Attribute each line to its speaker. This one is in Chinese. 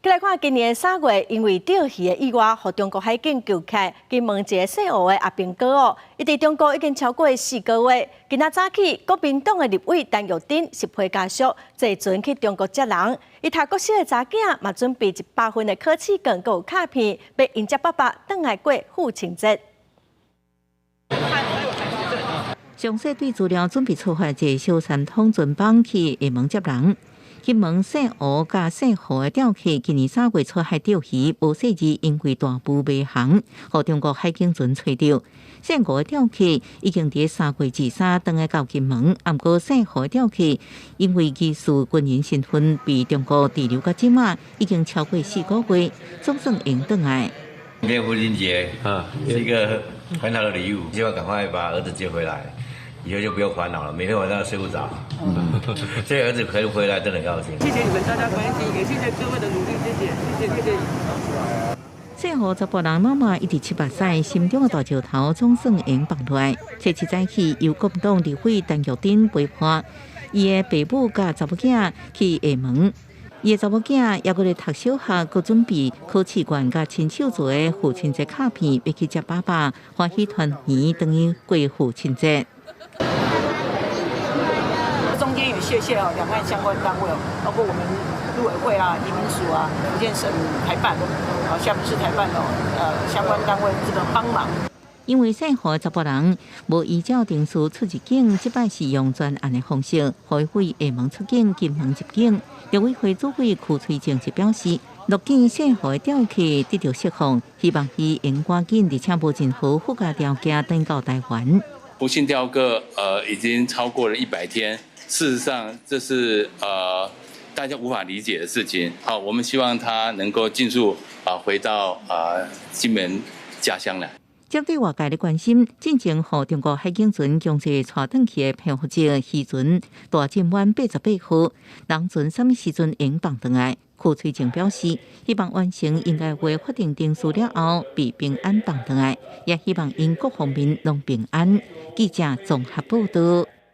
Speaker 1: 再来看今年3月，因为钓鱼的意外，和中国海警救起金门一个姓吴的阿兵哥哦，伊伫中国已经超过4个月。今仔早起，国民党的立委陈玉珍10批家属坐船去中国接人，伊读国小的查囝嘛准备100份的考试卷，有卡片，要迎接爸爸返来过父亲节。
Speaker 2: 详细对资料准备出发一小三通船帮去厦门接人。金门姓吴甲姓何的钓客今年3月出海钓鱼，无细字因为大埔未航，互中国海警船找到。姓吴的钓客已经伫3月23返来到金门，毋过姓何的钓客因为疑似军人身份被中国滞留到即马，已经超过4个月，总算应返来。
Speaker 3: 今天父亲节是一个很好的礼物，希望赶快把儿子接回来。以后就不用烦恼了，每天晚上睡不着。所以儿子可以回来，真的很高兴。
Speaker 4: 谢谢你们大家关心，也谢谢各位的努力，谢谢。
Speaker 2: 姓何查甫人妈妈一直7、8岁，心中的大石头总算应放落来。7早起由国民党立委陈玉珍陪伴，伊的爸母甲查某囝去厦门。伊的查某囝也搁咧读小学，搁准备考试卷甲亲手做的父亲节卡片，要去接爸爸，欢喜团圆，等于过父亲节。
Speaker 4: 中间也谢谢两岸相关单位包括我们陆委会啊、移民署啊、福建省台办、厦门市台办相关单位这个帮忙。
Speaker 2: 因为姓何查甫人无依照定数出入境，即摆是用专案的方式，回回厦门出境、金门入境。陆委会主委邱翠静就表示，陆见姓何的钓客得到释放，希望伊应赶紧而且无任何附加条件登到台湾。
Speaker 5: 不幸钓个已经超过了100天，事实上这是大家无法理解的事情。好，我们希望他能够尽速回到金门家乡来。
Speaker 2: 针对外界的关心，进前互中国海警船强制带转去的漂浮者渔船大浸湾88号，人船什么时阵应放回来？邱翠静表示，希望完成应该为法定定数了后，被平安放回来，也希望因各方面拢平安。记者综合报道。